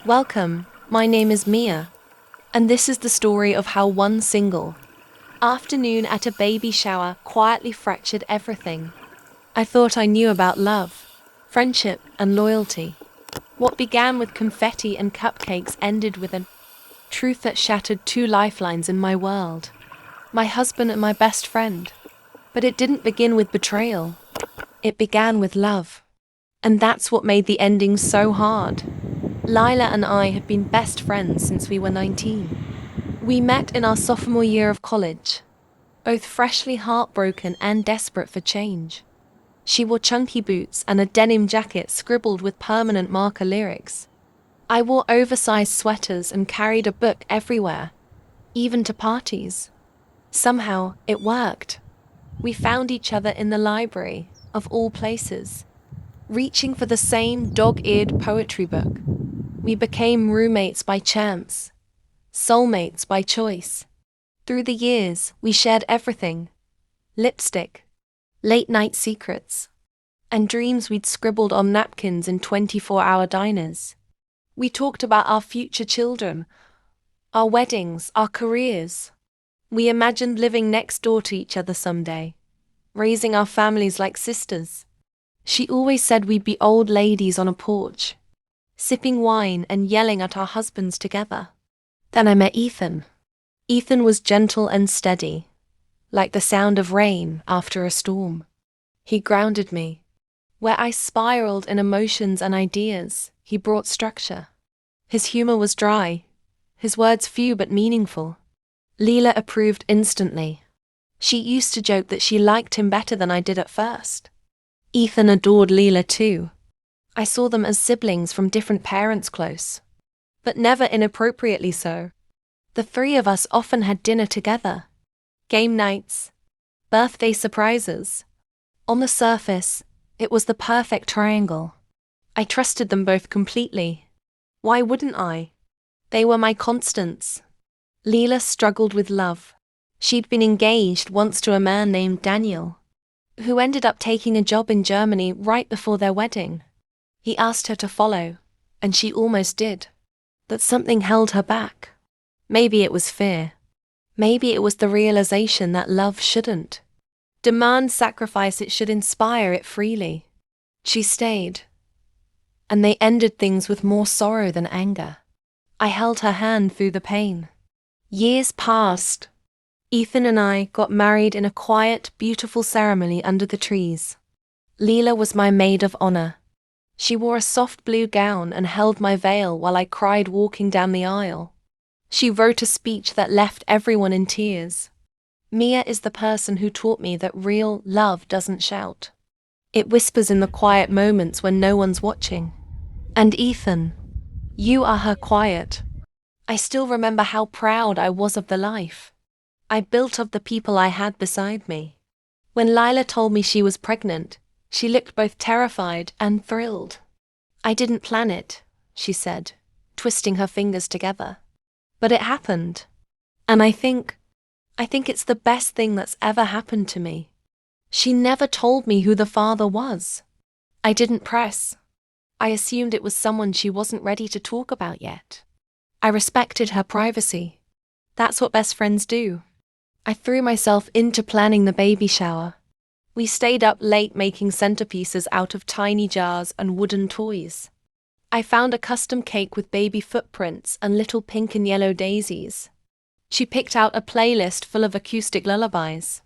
Welcome, my name is Mia, and this is the story of how one single afternoon at a baby shower quietly fractured everything. I thought I knew about love, friendship, and loyalty. What began with confetti and cupcakes ended with a truth that shattered two lifelines in my world: my husband and my best friend. But it didn't begin with betrayal. It began with love. And that's what made the ending so hard. Lila and I had been best friends since we were 19. We met in our sophomore year of college, both freshly heartbroken and desperate for change. She wore chunky boots and a denim jacket scribbled with permanent marker lyrics. I wore oversized sweaters and carried a book everywhere, even to parties. Somehow, it worked. We found each other in the library, of all places, reaching for the same dog-eared poetry book. We became roommates by chance, soulmates by choice. Through the years, we shared everything: lipstick, late-night secrets, and dreams we'd scribbled on napkins in 24-hour diners. We talked about our future children, our weddings, our careers. We imagined living next door to each other someday, raising our families like sisters. She always said we'd be old ladies on a porch, sipping wine and yelling at our husbands together. Then I met Ethan. Ethan was gentle and steady, like the sound of rain after a storm. He grounded me. Where I spiraled in emotions and ideas, he brought structure. His humor was dry, his words few but meaningful. Leela approved instantly. She used to joke that she liked him better than I did at first. Ethan adored Leela too. I saw them as siblings from different parents close, but never inappropriately so. The three of us often had dinner together, game nights, birthday surprises. On the surface, it was the perfect triangle. I trusted them both completely. Why wouldn't I? They were my constants. Leela struggled with love. She'd been engaged once to a man named Daniel, who ended up taking a job in Germany right before their wedding. He asked her to follow, and she almost did. But something held her back. Maybe it was fear. Maybe it was the realization that love shouldn't demand sacrifice, it should inspire it freely. She stayed, and they ended things with more sorrow than anger. I held her hand through the pain. Years passed. Ethan and I got married in a quiet, beautiful ceremony under the trees. Leela was my maid of honor. She wore a soft blue gown and held my veil while I cried walking down the aisle. She wrote a speech that left everyone in tears. Mia is the person who taught me that real love doesn't shout. It whispers in the quiet moments when no one's watching. And Ethan, you are her quiet. I still remember how proud I was of the life I built of the people I had beside me. When Lila told me she was pregnant, she looked both terrified and thrilled. I didn't plan it, she said, twisting her fingers together. But it happened. And I think it's the best thing that's ever happened to me. She never told me who the father was. I didn't press. I assumed it was someone she wasn't ready to talk about yet. I respected her privacy. That's what best friends do. I threw myself into planning the baby shower. We stayed up late making centerpieces out of tiny jars and wooden toys. I found a custom cake with baby footprints and little pink and yellow daisies. She picked out a playlist full of acoustic lullabies.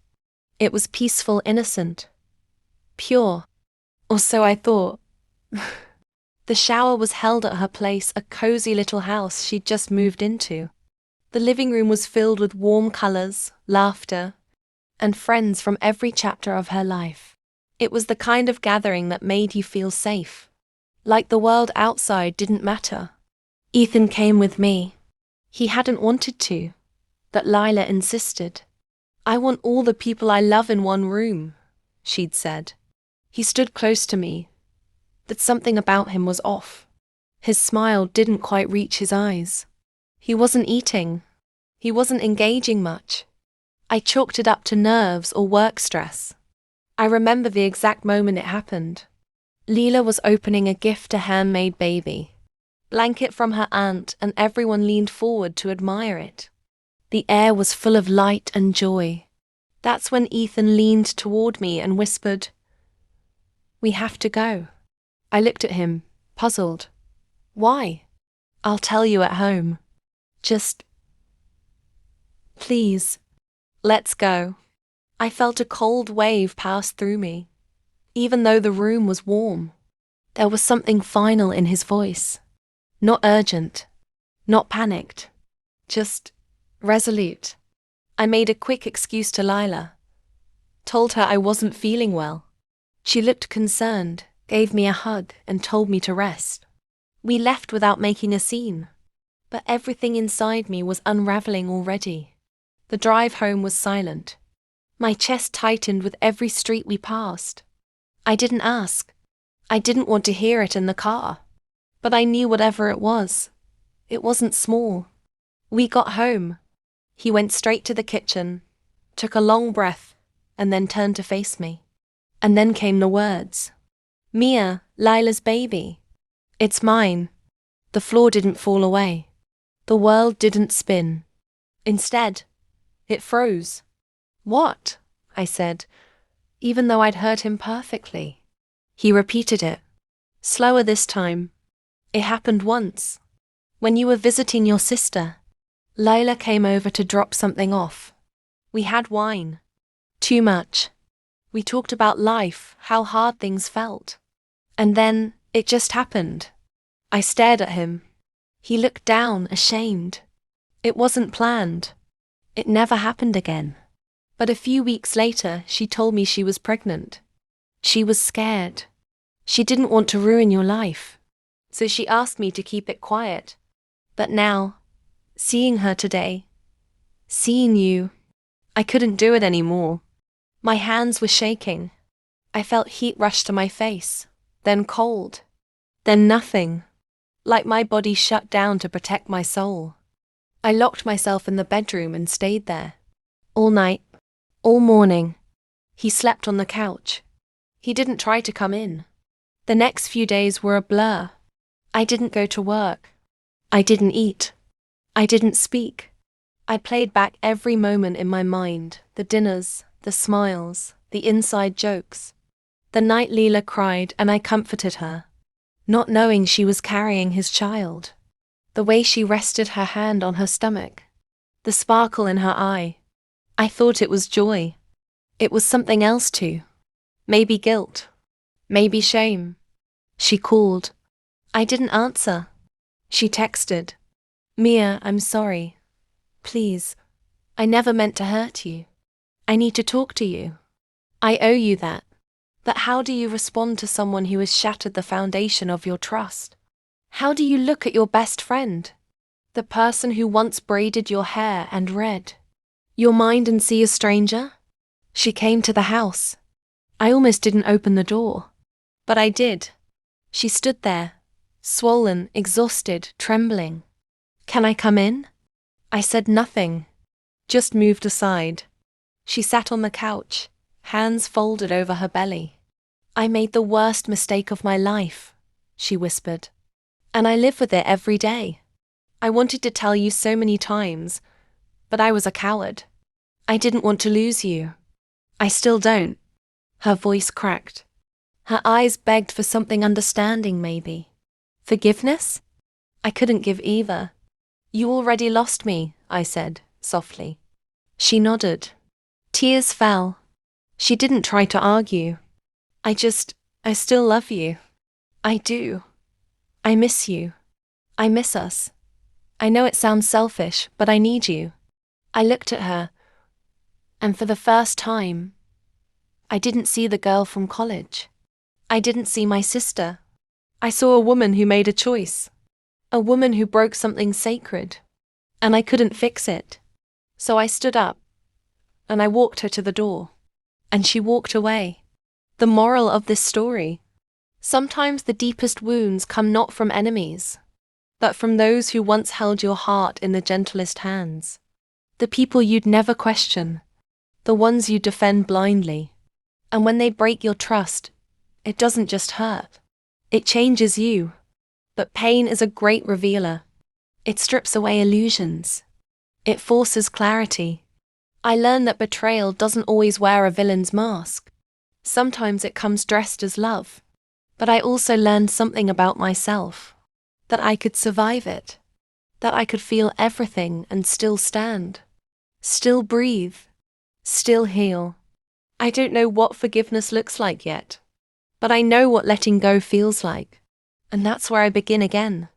It was peaceful, innocent, pure. Or so I thought. The shower was held at her place, a cozy little house she'd just moved into. The living room was filled with warm colors, laughter, and friends from every chapter of her life. It was the kind of gathering that made you feel safe, like the world outside didn't matter. Ethan came with me. He hadn't wanted to, but Lila insisted. I want all the people I love in one room, she'd said. He stood close to me, but something about him was off. His smile didn't quite reach his eyes. He wasn't eating. He wasn't engaging much. I chalked it up to nerves or work stress. I remember the exact moment it happened. Leela was opening a gift, a handmade baby. blanket from her aunt, and everyone leaned forward to admire it. The air was full of light and joy. That's when Ethan leaned toward me and whispered, "We have to go." I looked at him, puzzled. "Why?" "I'll tell you at home. Just, please, let's go." I felt a cold wave pass through me. Even though the room was warm, there was something final in his voice. Not urgent, not panicked, just resolute. I made a quick excuse to Lila. Told her I wasn't feeling well. She looked concerned, gave me a hug, and told me to rest. We left without making a scene, but everything inside me was unraveling already. The drive home was silent. My chest tightened with every street we passed. I didn't ask. I didn't want to hear it in the car. But I knew whatever it was, it wasn't small. We got home. He went straight to the kitchen, took a long breath, and then turned to face me. And then came the words. "Mia, Lila's baby. It's mine." The floor didn't fall away. The world didn't spin. Instead, it froze. "What?" I said, even though I'd heard him perfectly. He repeated it, slower this time. "It happened once. When you were visiting your sister, Lila came over to drop something off. We had wine. Too much. We talked about life, how hard things felt. And then, it just happened." I stared at him. He looked down, ashamed. It wasn't planned. It never happened again. But a few weeks later, she told me she was pregnant. She was scared. She didn't want to ruin your life. So she asked me to keep it quiet. But now, seeing her today, seeing you, I couldn't do it anymore. My hands were shaking. I felt heat rush to my face, then cold, then nothing. Like my body shut down to protect my soul. I locked myself in the bedroom and stayed there. All night, all morning. He slept on the couch. He didn't try to come in. The next few days were a blur. I didn't go to work. I didn't eat. I didn't speak. I played back every moment in my mind, the dinners, the smiles, the inside jokes. The night Leela cried and I comforted her, not knowing she was carrying his child. The way she rested her hand on her stomach, the sparkle in her eye. I thought it was joy. It was something else too. Maybe guilt. Maybe shame. She called. I didn't answer. She texted. "Mia, I'm sorry. Please. I never meant to hurt you. I need to talk to you. I owe you that." But how do you respond to someone who has shattered the foundation of your trust? How do you look at your best friend, the person who once braided your hair and read your mind, and see a stranger? She came to the house. I almost didn't open the door. But I did. She stood there, swollen, exhausted, trembling. "Can I come in?" I said nothing, just moved aside. She sat on the couch, hands folded over her belly. "I made the worst mistake of my life," she whispered. "And I live with it every day. I wanted to tell you so many times, but I was a coward. I didn't want to lose you. I still don't." Her voice cracked. Her eyes begged for something understanding, maybe. Forgiveness? I couldn't give either. "You already lost me," I said, softly. She nodded. Tears fell. She didn't try to argue. I still love you. I do. I miss you. I miss us. I know it sounds selfish, but I need you." I looked at her, and for the first time, I didn't see the girl from college. I didn't see my sister. I saw a woman who made a choice. A woman who broke something sacred. And I couldn't fix it. So I stood up, and I walked her to the door. And she walked away. The moral of this story: sometimes the deepest wounds come not from enemies, but from those who once held your heart in the gentlest hands. The people you'd never question, the ones you defend blindly. And when they break your trust, it doesn't just hurt. It changes you. But pain is a great revealer. It strips away illusions. It forces clarity. I learned that betrayal doesn't always wear a villain's mask. Sometimes it comes dressed as love. But I also learned something about myself. That I could survive it. That I could feel everything and still stand. Still breathe. Still heal. I don't know what forgiveness looks like yet. But I know what letting go feels like. And that's where I begin again.